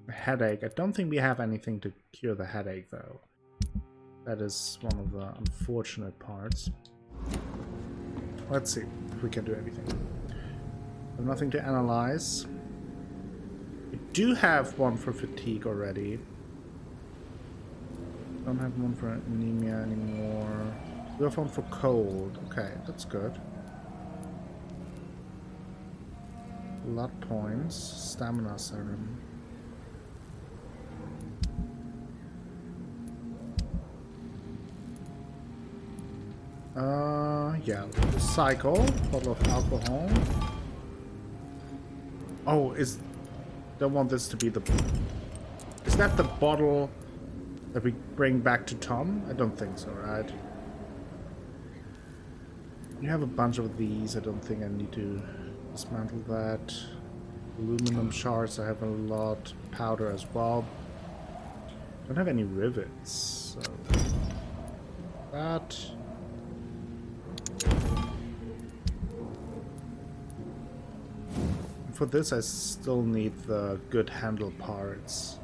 A: a headache. I don't think we have anything to cure the headache though. That is one of the unfortunate parts. Let's see if we can do anything. We have nothing to analyze. We do have one for fatigue already. Don't have one for anemia anymore. We have one for cold. Okay, that's good. Blood points, stamina serum. Yeah, cycle, bottle of alcohol. Oh, don't want this to be the... Is that the bottle that we bring back to Tom? I don't think so, right? You have a bunch of these. I don't think I need to dismantle that. Aluminum shards, I have a lot. Powder as well. Don't have any rivets, so that. For this I still need the good handle parts.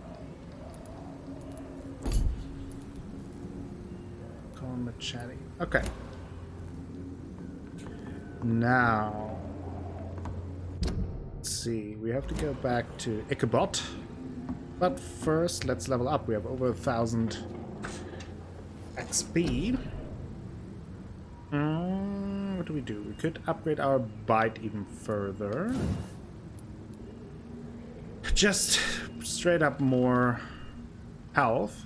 A: Call machete. Okay. Now, let's see, we have to go back to Ichabod, but first let's level up. We have over 1,000 XP. What do we do? We could upgrade our bite even further. Just straight up more health.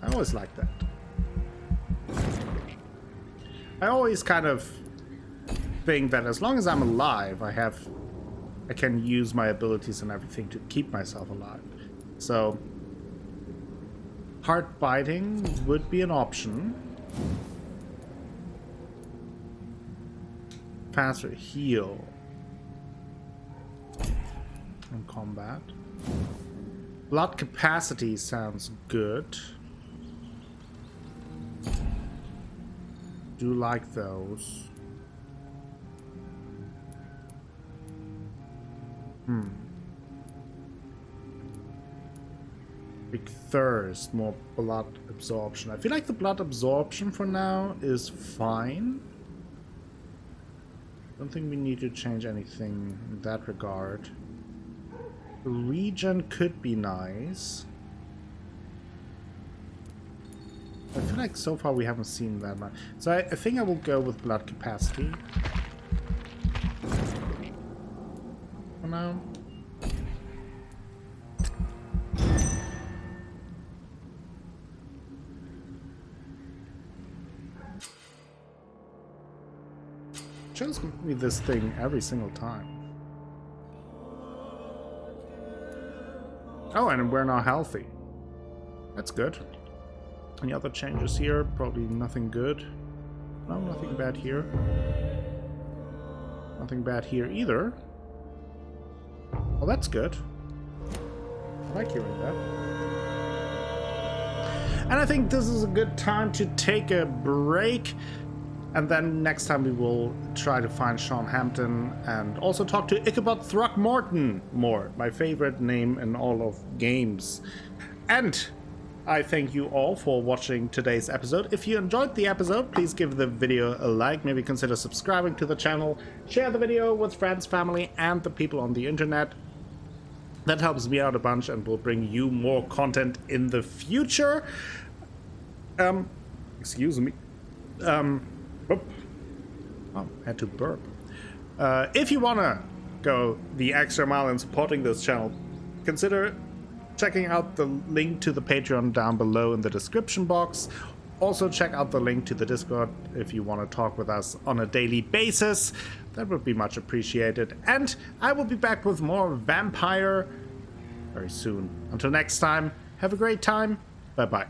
A: I always like that. I always kind of think that as long as I'm alive, I can use my abilities and everything to keep myself alive. So heart biting would be an option. Faster heal in combat. Blood capacity sounds good. do like those. Big thirst, more blood absorption. I feel like the blood absorption for now is fine. Don't think we need to change anything in that regard. Regen could be nice. I feel like so far we haven't seen that much. So I think I will go with blood capacity. For now. Shows me this thing every single time. Oh, and we're now healthy. That's good. Any other changes here? Probably nothing good. No, nothing bad here. Nothing bad here either. Well, that's good. I like hearing that. And I think this is a good time to take a break. And then next time we will try to find Sean Hampton and also talk to Ichabod Throckmorton more, my favorite name in all of games. And I thank you all for watching today's episode. If you enjoyed the episode, please give the video a like, maybe consider subscribing to the channel, share the video with friends, family, and the people on the internet. That helps me out a bunch and will bring you more content in the future. Excuse me. Oh, had to burp. If you wanna go the extra mile in supporting this channel, consider checking out the link to the Patreon down below in the description box. Also check out the link to the Discord if you want to talk with us on a daily basis. That would be much appreciated. And I will be back with more Vampyr very soon. Until next time, have a great time. Bye-bye.